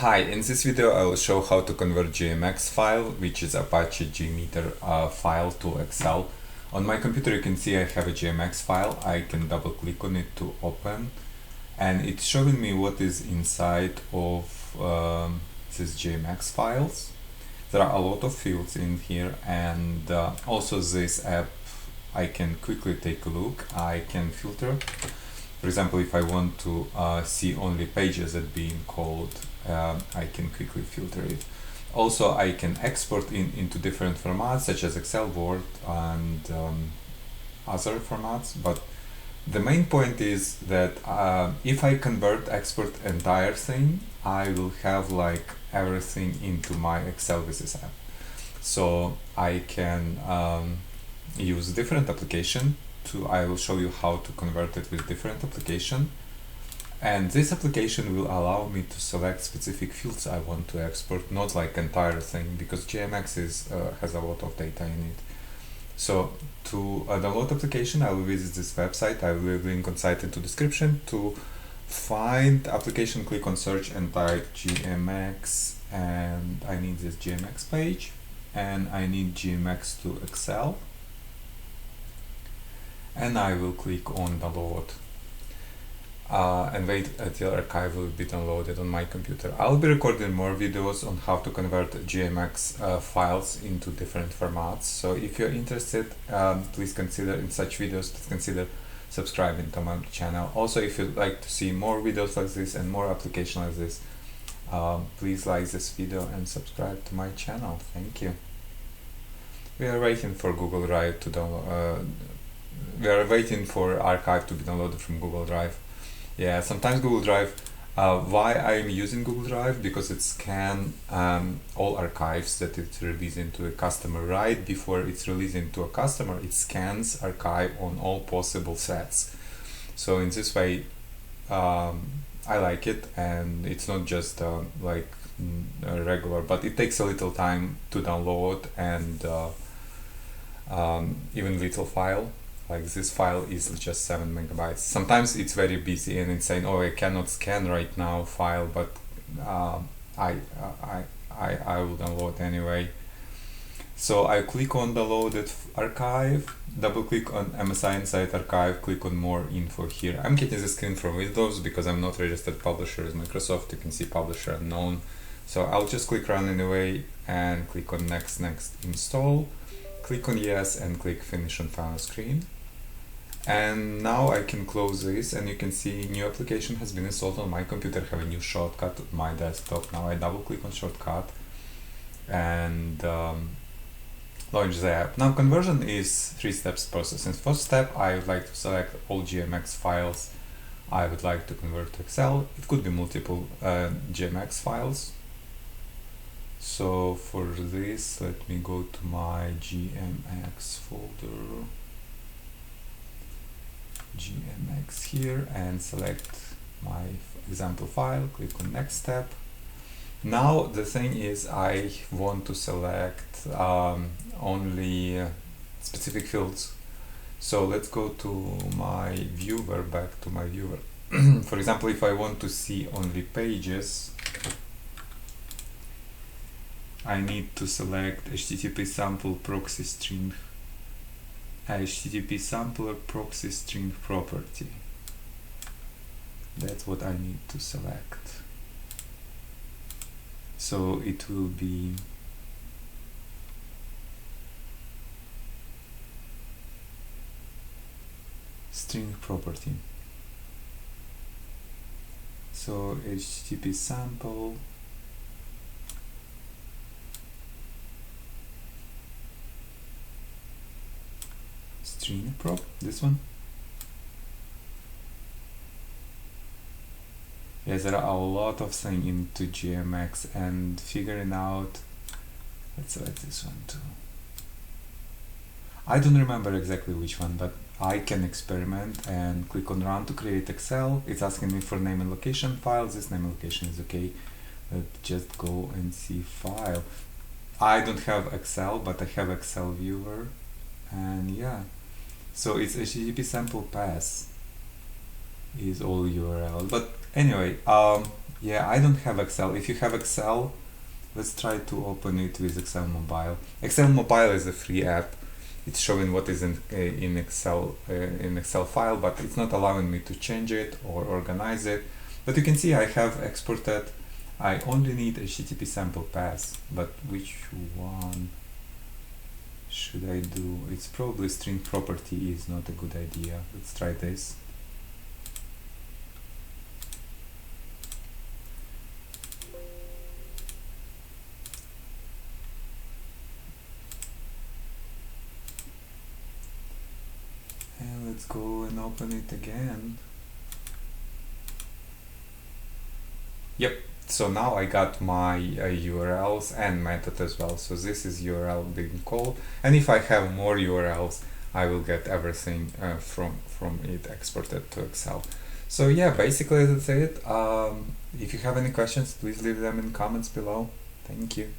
Hi, in this video I will show how to convert GMX file, which is Apache JMeter file, to Excel. On my computer you can see I have a GMX file. I can double click on it to open, and it's showing me what is inside of these GMX files. There are a lot of fields in here, and also this app I can quickly take a look. I can filter. For example, if I want to see only pages that being called, I can quickly filter it. Also, I can export into different formats such as Excel, Word, and other formats. But the main point is that if I export entire thing, I will have like everything into my Excel with this app. So I can use different application. I will show you how to convert it with different application, and this application will allow me to select specific fields I want to export, not like entire thing, because GMX has a lot of data in it. So to download application, I will visit this website. I will leave link on site into description. To find application, click on search and type GMX, and I need this GMX page, and I need GMX to Excel. And I will click on download and wait until archive will be downloaded on my computer. I'll be recording more videos on how to convert GMX files into different formats. So if you're interested, please consider subscribing to my channel. Also, if you'd like to see more videos like this and more applications like this, please like this video and subscribe to my channel. Thank you. We are waiting for Google Drive to download. We are waiting for archive to be downloaded from Google Drive. Yeah, sometimes Google Drive, why I'm using Google Drive, because it scans all archives that it's releasing to a customer. Right before it's releasing to a customer, it scans archive on all possible sets. So in this way, I like it, and it's not just like regular, but it takes a little time to download, and even little file. Like this file is just 7 megabytes. Sometimes it's very busy and it's saying, oh, I cannot scan right now file, but I will download anyway. So I click on downloaded archive, double click on MSI Insight archive, click on more info here. I'm getting the screen from Windows because I'm not registered publisher as Microsoft. You can see publisher unknown. So I'll just click run anyway and click on next install. Click on yes and click finish on final screen. And now I can close this, and you can see new application has been installed on my computer. I have a new shortcut on my desktop. Now I double click on shortcut and launch the app. Now conversion is 3 steps process. In the first step, I would like to select all GMX files I would like to convert to Excel. It could be multiple GMX files. So for this, let me go to my GMX folder, GMX here, and select my example file, click on next step. Now the thing is, I want to select only specific fields. So let's go to my viewer, back to my viewer. For example, if I want to see only pages, I need to select HTTP sample proxy string, HTTP sampler proxy string property. That's what I need to select. So it will be string property. So HTTP sample string prop, this one. Yes, there are a lot of things into GMX, and figuring out, let's select this one too. I don't remember exactly which one, but I can experiment and click on run to create Excel. It's asking me for name and location files. This name and location is okay. Let's just go and see file. I don't have Excel, but I have Excel viewer, and yeah. So it's HTTP sample pass is all URL. But anyway, Yeah, I don't have Excel. If you have Excel, let's try to open it with Excel Mobile. Excel Mobile is a free app. It's showing what is in Excel file, but it's not allowing me to change it or organize it. But you can see I have exported. I only need HTTP sample pass, but which one should I do? It's probably string property is not a good idea. Let's try this. And let's go and open it again. Yep, so now I got my URLs and method as well. So this is URL being called, and if I have more URLs, I will get everything from it exported to Excel. So yeah, basically that's it. If you have any questions, please leave them in comments below. Thank you.